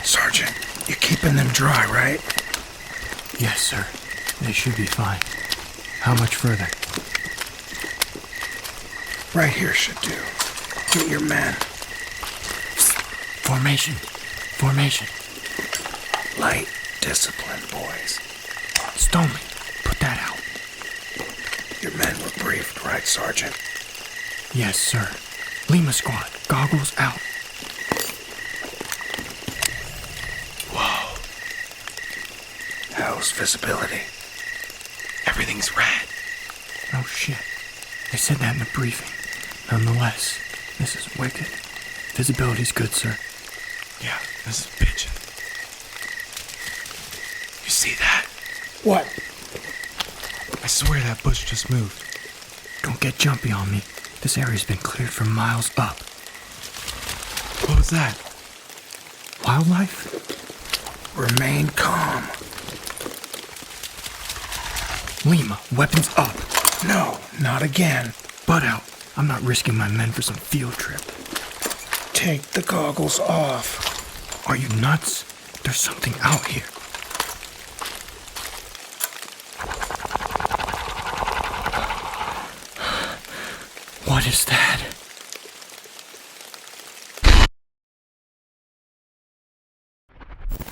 Sergeant, you're keeping them dry, right? Yes, sir. They should be fine. How much further? Right here should do. Get your men. Formation. Formation. Light discipline, boys. Stoney, put that out. Your men were briefed, right, Sergeant? Yes, sir. Lima squad, goggles out. Whoa. How's visibility? Everything's red. Oh shit. They said that in the briefing. Nonetheless, this is wicked. Visibility's good, sir. Yeah, this is bitchin'. You see that? What? I swear that bush just moved. Don't get jumpy on me. This area's been cleared for miles up. What was that? Wildlife? Remain calm. Lima, weapons up. No, not again. Butt out. I'm not risking my men for some field trip. Take the goggles off. Are you nuts? There's something out here. What is that?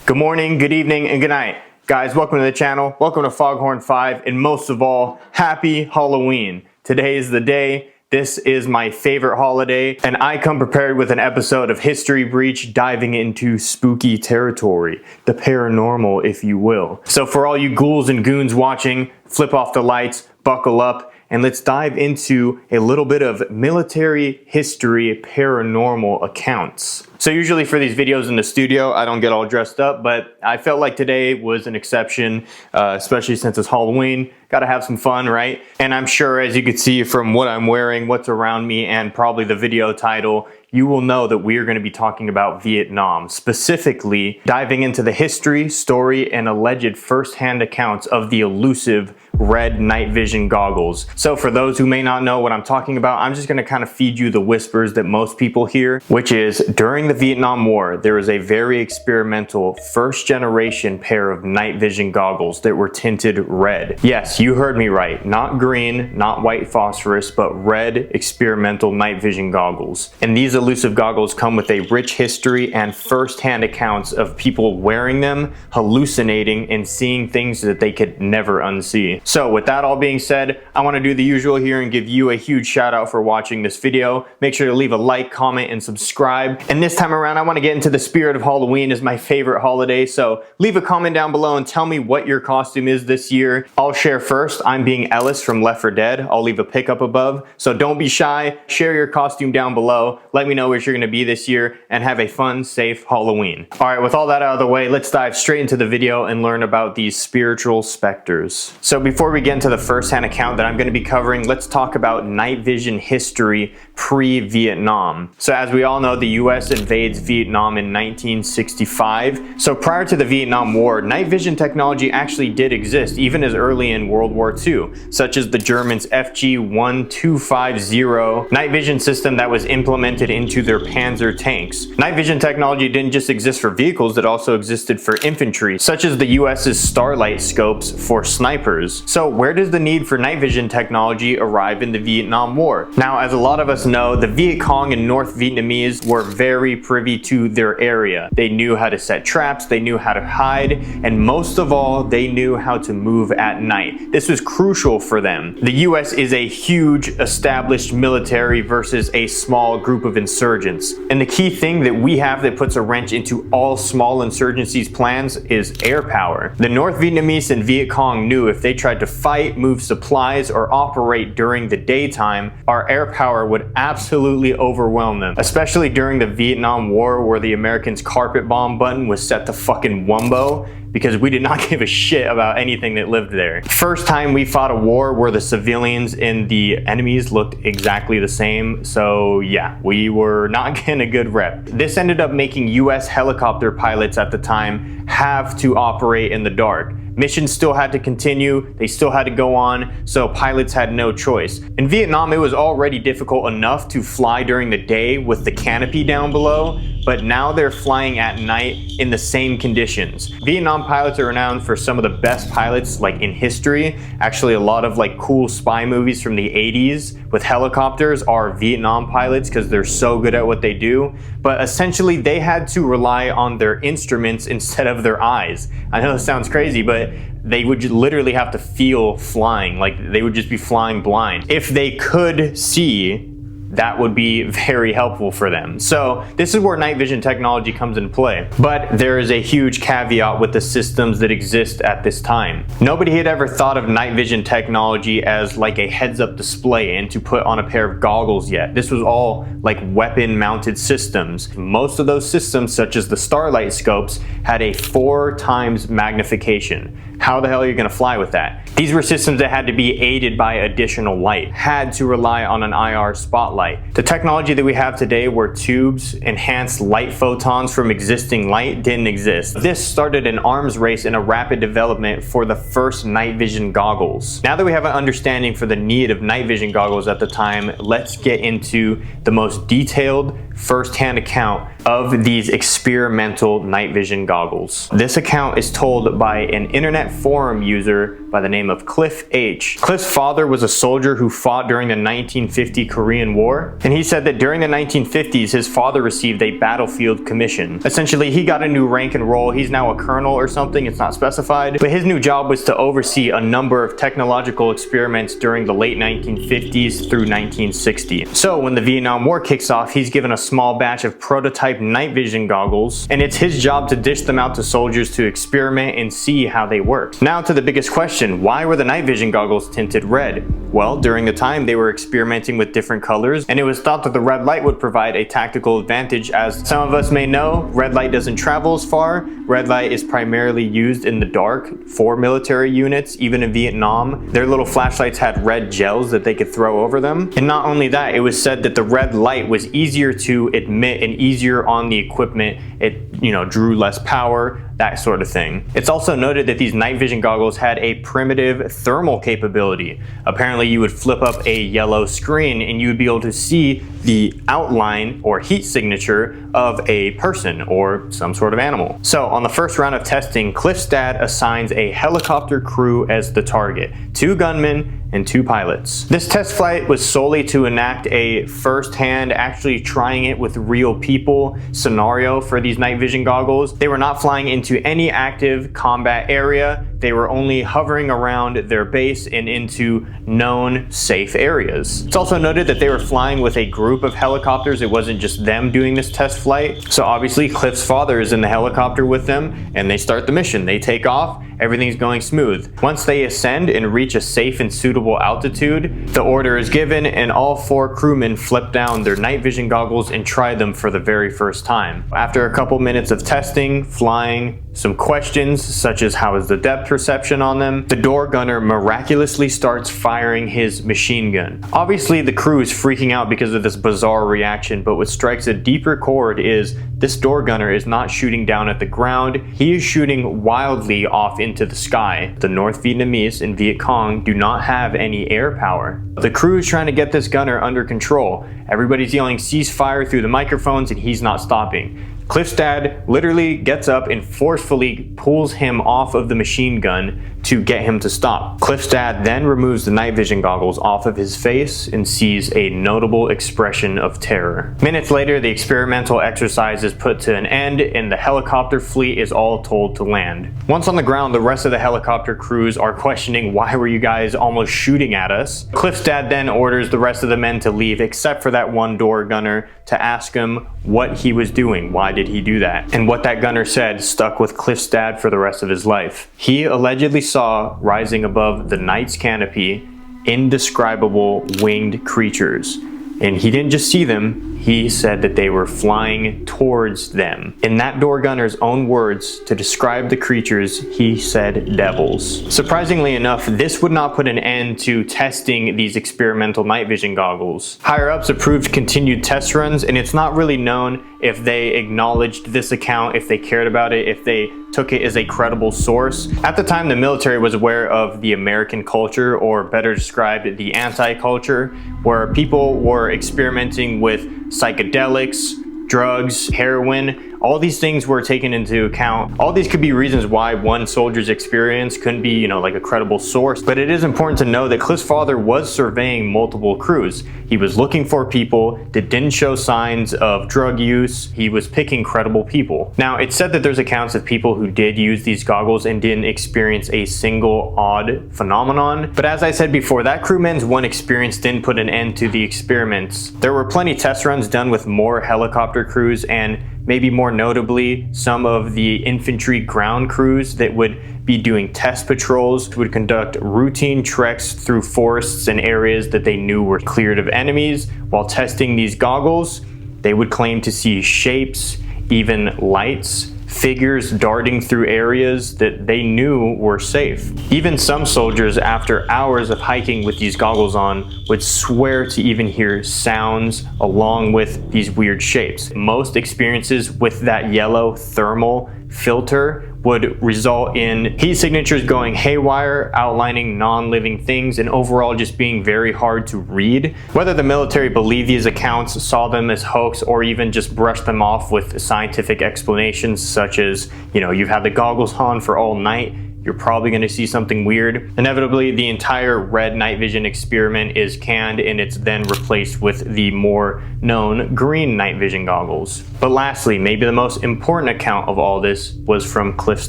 Good morning, good evening, and good night. Guys, welcome to the channel. Welcome to Foghorn 5, and most of all, happy Halloween. Today is the day. This is my favorite holiday, and I come prepared with an episode of History Breach diving into spooky territory, the paranormal, if you will. So for all you ghouls and goons watching, flip off the lights, buckle up, and let's dive into a little bit of military history paranormal accounts. So usually for these videos in the studio, I don't get all dressed up, but I felt like today was an exception, especially since it's Halloween. Gotta have some fun, right? And I'm sure, as you can see from what I'm wearing, what's around me, and probably the video title, you will know that we are going to be talking about Vietnam, specifically diving into the history, story, and alleged first-hand accounts of the elusive red night vision goggles. So for those who may not know what I'm talking about, I'm just going to kind of feed you the whispers that most people hear, which is during the Vietnam War, there was a very experimental first-generation pair of night vision goggles that were tinted red. Yes, you heard me right. Not green, not white phosphorus, but red experimental night vision goggles. And these elusive goggles come with a rich history and first-hand accounts of people wearing them, hallucinating, and seeing things that they could never unsee. So with that all being said, I want to do the usual here and give you a huge shout out for watching this video. Make sure to leave a like, comment, and subscribe. And this time around, I want to get into the spirit of Halloween as my favorite holiday. So leave a comment down below and tell me what your costume is this year. I'll share first. I'm being Ellis from Left 4 Dead. I'll leave a pic up above. So don't be shy. Share your costume down below. Let me know what you're going to be this year and have a fun, safe Halloween. All right, with all that out of the way, let's dive straight into the video and learn about these spiritual specters. So before we get into the first-hand account that I'm going to be covering, let's talk about night vision history pre-Vietnam. So as we all know, the US invades Vietnam in 1965. So prior to the Vietnam War, night vision technology actually did exist even as early in World War II, such as the Germans' F.G. 1250 night vision system that was implemented into their Panzer tanks. Night vision technology didn't just exist for vehicles, it also existed for infantry, such as the US's Starlight scopes for snipers. So where does the need for night vision technology arrive in the Vietnam War? Now, as a lot of us know, the Viet Cong and North Vietnamese were very privy to their area. They knew how to set traps, they knew how to hide, and most of all, they knew how to move at night. This was crucial for them. The US is a huge established military versus a small group of insurgents. And the key thing that we have that puts a wrench into all small insurgencies' plans is air power. The North Vietnamese and Viet Cong knew if they tried to fight, move supplies, or operate during the daytime, our air power would absolutely overwhelm them, especially during the Vietnam War where the Americans' carpet bomb button was set to fucking wumbo, because we did not give a shit about anything that lived there. First time we fought a war where the civilians and the enemies looked exactly the same, so yeah, we were not getting a good rep. This ended up making US helicopter pilots at the time have to operate in the dark. Missions still had to continue, they still had to go on, so pilots had no choice. In Vietnam, it was already difficult enough to fly during the day with the canopy down below, but now they're flying at night in the same conditions. Vietnam pilots are renowned for some of the best pilots like in history. Actually, a lot of like cool spy movies from the 80s with helicopters are Vietnam pilots because they're so good at what they do. But essentially they had to rely on their instruments instead of their eyes. I know this sounds crazy, but they would literally have to feel flying, like they would just be flying blind. If they could see, that would be very helpful for them. So this is where night vision technology comes into play. But there is a huge caveat with the systems that exist at this time. Nobody had ever thought of night vision technology as like a heads-up display and to put on a pair of goggles yet. This was all like weapon-mounted systems. Most of those systems, such as the Starlight scopes, had a 4 times magnification. How the hell are you going to fly with that? These were systems that had to be aided by additional light, had to rely on an IR spotlight. The technology that we have today where tubes enhance light photons from existing light didn't exist. This started an arms race and a rapid development for the first night vision goggles. Now that we have an understanding for the need of night vision goggles at the time, let's get into the most detailed first-hand account of these experimental night vision goggles. This account is told by an internet forum user by the name of Cliff H. Cliff's father was a soldier who fought during the 1950 Korean War, and he said that during the 1950s his father received a battlefield commission. Essentially, he got a new rank and role. He's now a colonel or something, it's not specified, but his new job was to oversee a number of technological experiments during the late 1950s through 1960. So when the Vietnam War kicks off, he's given a small batch of prototype night vision goggles, and it's his job to dish them out to soldiers to experiment and see how they work. Now to the biggest question, why were the night vision goggles tinted red? Well, during the time they were experimenting with different colors, and it was thought that the red light would provide a tactical advantage. As some of us may know, red light doesn't travel as far. Red light is primarily used in the dark for military units. Even in Vietnam, their little flashlights had red gels that they could throw over them. And not only that, it was said that the red light was easier to emit and easier on the equipment. It, drew less power, that sort of thing. It's also noted that these night vision goggles had a primitive thermal capability. Apparently you would flip up a yellow screen and you would be able to see the outline or heat signature of a person or some sort of animal. So on the first round of testing, Cliff's dad assigns a helicopter crew as the target, 2 gunmen and 2 pilots. This test flight was solely to enact a first-hand, actually trying it with real people scenario for these night vision goggles. They were not flying into any active combat area. They were only hovering around their base and into known safe areas. It's also noted that they were flying with a group of helicopters. It wasn't just them doing this test flight. So obviously Cliff's father is in the helicopter with them, and they start the mission. They take off, everything's going smooth. Once they ascend and reach a safe and suitable altitude, the order is given and all 4 crewmen flip down their night vision goggles and try them for the very first time. After a couple minutes of testing, flying, some questions such as how is the depth perception on them, the door gunner miraculously starts firing his machine gun. Obviously the crew is freaking out because of this bizarre reaction, but what strikes a deeper chord is this door gunner is not shooting down at the ground, he is shooting wildly off into the sky. The North Vietnamese and Viet Cong do not have any air power. The crew is trying to get this gunner under control. Everybody's yelling ceasefire through the microphones and he's not stopping. Cliff's dad literally gets up and forcefully pulls him off of the machine gun to get him to stop. Cliff's dad then removes the night vision goggles off of his face and sees a notable expression of terror. Minutes later, the experimental exercise is put to an end and the helicopter fleet is all told to land. Once on the ground, the rest of the helicopter crews are questioning, why were you guys almost shooting at us? Cliff's dad then orders the rest of the men to leave except for that one door gunner to ask him what he was doing. Why did he do that? And what that gunner said stuck with Cliff's dad for the rest of his life. He allegedly saw rising above the night's canopy indescribable winged creatures. And he didn't just see them, he said that they were flying towards them. In that door gunner's own words, to describe the creatures, he said devils. Surprisingly enough, this would not put an end to testing these experimental night vision goggles. Higher ups approved continued test runs, and it's not really known if they acknowledged this account, if they cared about it, if they took it as a credible source. At the time, the military was aware of the American culture, or better described, the anti-culture, where people were experimenting with psychedelics, drugs, heroin. All these things were taken into account. All these could be reasons why one soldier's experience couldn't be, like a credible source. But it is important to know that Cliff's father was surveying multiple crews. He was looking for people that didn't show signs of drug use. He was picking credible people. Now, it's said that there's accounts of people who did use these goggles and didn't experience a single odd phenomenon. But as I said before, that crewman's one experience didn't put an end to the experiments. There were plenty test runs done with more helicopter crews, and maybe more notably, some of the infantry ground crews that would be doing test patrols, would conduct routine treks through forests and areas that they knew were cleared of enemies. While testing these goggles, they would claim to see shapes, even lights, figures darting through areas that they knew were safe. Even some soldiers, after hours of hiking with these goggles on, would swear to even hear sounds along with these weird shapes. Most experiences with that yellow thermal filter would result in heat signatures going haywire, outlining non-living things, and overall just being very hard to read. Whether the military believed these accounts, saw them as hoax, or even just brushed them off with scientific explanations such as, you've had the goggles on for all night, you're probably going to see something weird. Inevitably, the entire red night vision experiment is canned, and it's then replaced with the more known green night vision goggles. But lastly, maybe the most important account of all this was from Cliff's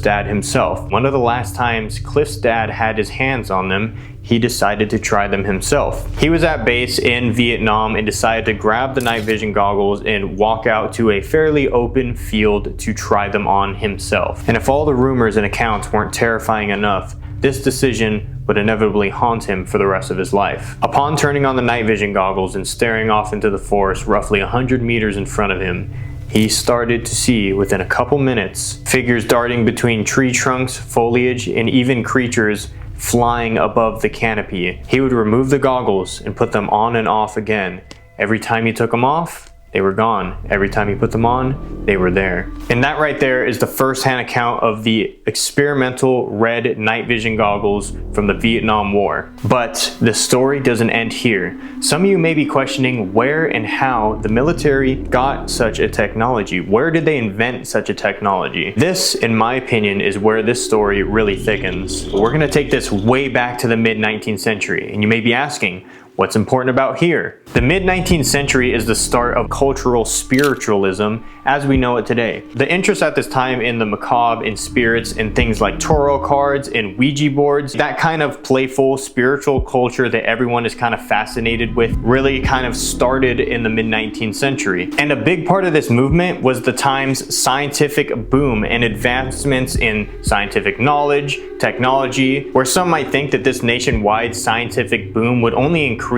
dad himself. One of the last times Cliff's dad had his hands on them, he decided to try them himself. He was at base in Vietnam and decided to grab the night vision goggles and walk out to a fairly open field to try them on himself. And if all the rumors and accounts weren't terrifying enough, this decision would inevitably haunt him for the rest of his life. Upon turning on the night vision goggles and staring off into the forest roughly 100 meters in front of him, he started to see, within a couple minutes, figures darting between tree trunks, foliage, and even creatures flying above the canopy. He would remove the goggles and put them on and off again. Every time he took them off, they were gone. Every time he put them on, they were there. And that right there is the first-hand account of the experimental red night vision goggles from the Vietnam War. But the story doesn't end here. Some of you may be questioning where and how the military got such a technology. Where did they invent such a technology? This, in my opinion, is where this story really thickens. We're gonna take this way back to the mid-19th century, and you may be asking, what's important about here? The mid-19th century is the start of cultural spiritualism as we know it today. The interest at this time in the macabre, in spirits, and things like tarot cards and Ouija boards, that kind of playful spiritual culture that everyone is kind of fascinated with, really kind of started in the mid-19th century. And a big part of this movement was the time's scientific boom and advancements in scientific knowledge, technology, where some might think that this nationwide scientific boom would only increase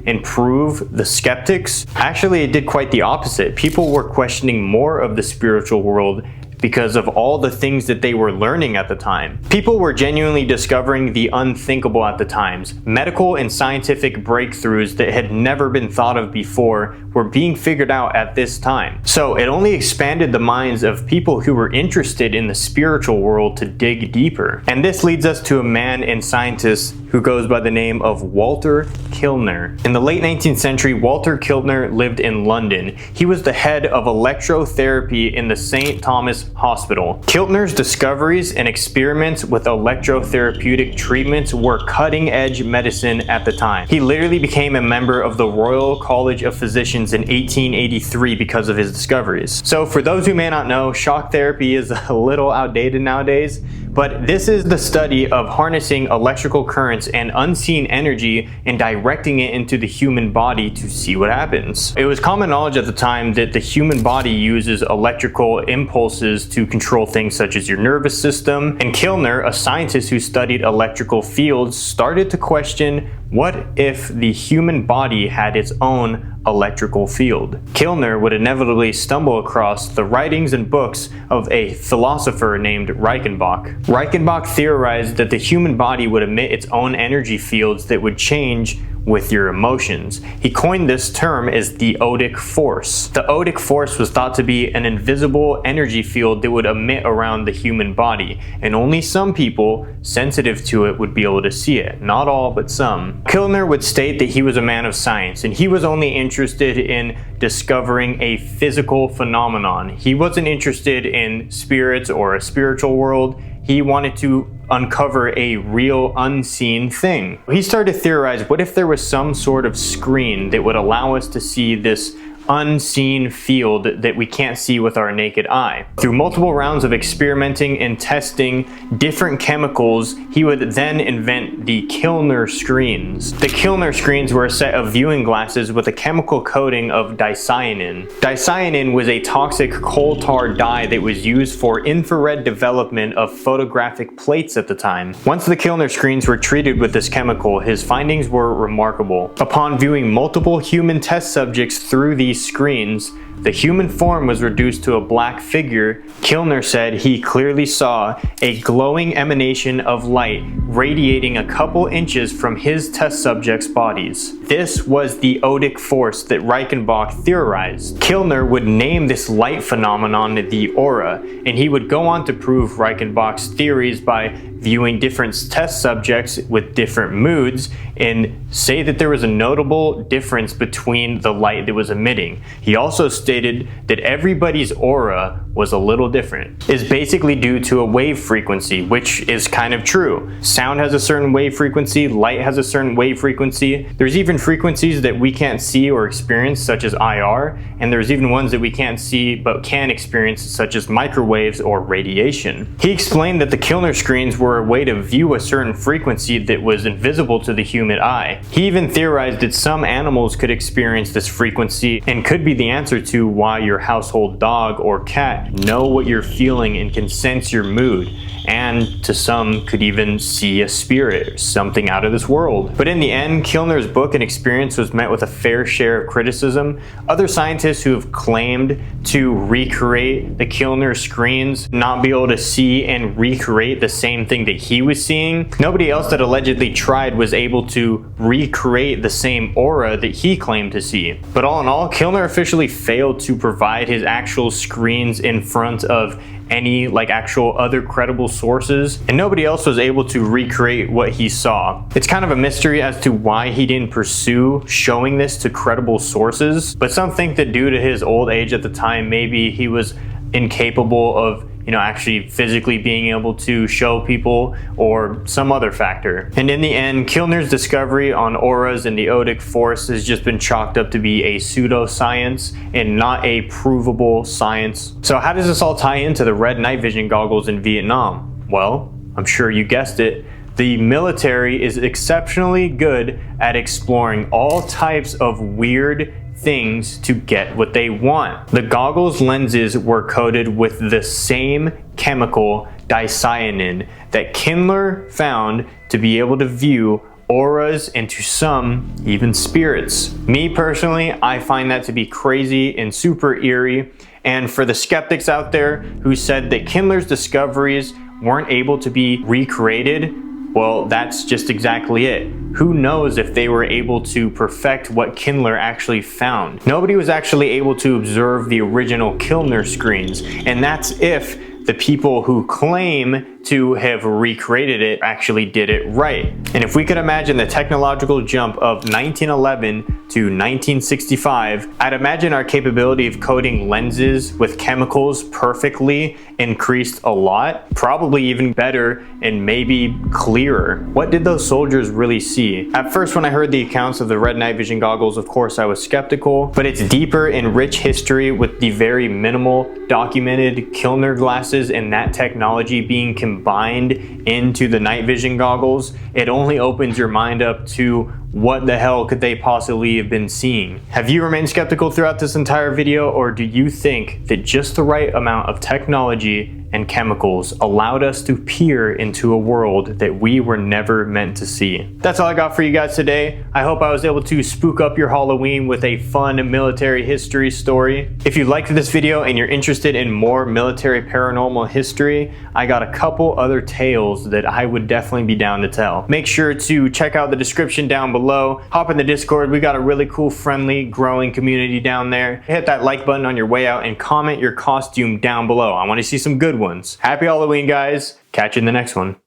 and prove the skeptics. Actually, it did quite the opposite. People were questioning more of the spiritual world because of all the things that they were learning at the time. People were genuinely discovering the unthinkable at the times. Medical and scientific breakthroughs that had never been thought of before were being figured out at this time. So it only expanded the minds of people who were interested in the spiritual world to dig deeper. And this leads us to a man and scientist who goes by the name of Walter Kilner. In the late 19th century, Walter Kilner lived in London. He was the head of electrotherapy in the St. Thomas Hospital. Kilner's discoveries and experiments with electrotherapeutic treatments were cutting-edge medicine at the time. He literally became a member of the Royal College of Physicians in 1883 because of his discoveries. So for those who may not know, shock therapy is a little outdated nowadays, but this is the study of harnessing electrical currents and unseen energy and directing it into the human body to see what happens. It was common knowledge at the time that the human body uses electrical impulses to control things such as your nervous system, and Kilner, a scientist who studied electrical fields, started to question What if the human body had its own electrical field? Kilner would inevitably stumble across the writings and books of a philosopher named Reichenbach. Reichenbach theorized that the human body would emit its own energy fields that would change with your emotions. He coined this term as the odic force. The odic force was thought to be an invisible energy field that would emit around the human body, and only some people sensitive to it would be able to see it. Not all, but some. Kilner would state that he was a man of science, and he was only interested in discovering a physical phenomenon. He wasn't interested in spirits or a spiritual world. He wanted to uncover a real unseen thing. He started to theorize, what if there was some sort of screen that would allow us to see this unseen field that we can't see with our naked eye? Through multiple rounds of experimenting and testing different chemicals, he would then invent the Kilner screens. The Kilner screens were a set of viewing glasses with a chemical coating of dicyanin. Dicyanin was a toxic coal tar dye that was used for infrared development of photographic plates at the time. Once the Kilner screens were treated with this chemical, his findings were remarkable. Upon viewing multiple human test subjects through these screens, the human form was reduced to a black figure. Kilner said he clearly saw a glowing emanation of light radiating a couple inches from his test subjects' bodies. This was the odic force that Reichenbach theorized. Kilner would name this light phenomenon the aura, and he would go on to prove Reichenbach's theories by viewing different test subjects with different moods and say that there was a notable difference between the light that was emitting. He also stated that everybody's aura was a little different. It's basically due to a wave frequency, which is kind of true. Sound has a certain wave frequency, light has a certain wave frequency. There's even frequencies that we can't see or experience, such as IR, and there's even ones that we can't see but can experience, such as microwaves or radiation. He explained that the Kilner screens were a way to view a certain frequency that was invisible to the human eye. He even theorized that some animals could experience this frequency and could be the answer to why your household dog or cat know what you're feeling and can sense your mood, and to some could even see a spirit or something out of this world. But in the end, Kilner's book and experience was met with a fair share of criticism. Other scientists who have claimed to recreate the Kilner screens not be able to see and recreate the same thing that he was seeing. Nobody else that allegedly tried was able to recreate the same aura that he claimed to see. But all in all, Kilner officially failed to provide his actual screens in front of any actual other credible sources, and nobody else was able to recreate what he saw. It's kind of a mystery as to why he didn't pursue showing this to credible sources, but some think that due to his old age at the time, maybe he was incapable of actually physically being able to show people, or some other factor. And in the end, Kilner's discovery on auras and the odic force has just been chalked up to be a pseudoscience and not a provable science. So how does this all tie into the red night vision goggles in Vietnam? Well, I'm sure you guessed it. The military is exceptionally good at exploring all types of weird things to get what they want. The goggles lenses were coated with the same chemical, dicyanin, that Kilner found to be able to view auras and to some even spirits. Me personally, I find that to be crazy and super eerie. And for the skeptics out there who said that Kilner's discoveries weren't able to be recreated, well, that's just exactly it. Who knows if they were able to perfect what Kilner actually found? Nobody was actually able to observe the original Kilner screens, and that's if the people who claim to have recreated it actually did it right. And if we could imagine the technological jump of 1911 to 1965, I'd imagine our capability of coating lenses with chemicals perfectly increased a lot, probably even better and maybe clearer. What did those soldiers really see? At first, when I heard the accounts of the red night vision goggles, of course I was skeptical, but it's deeper and rich history with the very minimal documented Kilner glasses and that technology being combined into the night vision goggles. It only opens your mind up to what the hell could they possibly have been seeing? Have you remained skeptical throughout this entire video, or do you think that just the right amount of technology and chemicals allowed us to peer into a world that we were never meant to see? That's all I got for you guys today. I hope I was able to spook up your Halloween with a fun military history story. If you liked this video and you're interested in more military paranormal history, I got a couple other tales that I would definitely be down to tell. Make sure to check out the description down below. Hop in the Discord. We got a really cool, friendly, growing community down there. Hit that like button on your way out and comment your costume down below. I want to see some good ones. Happy Halloween, guys. Catch you in the next one.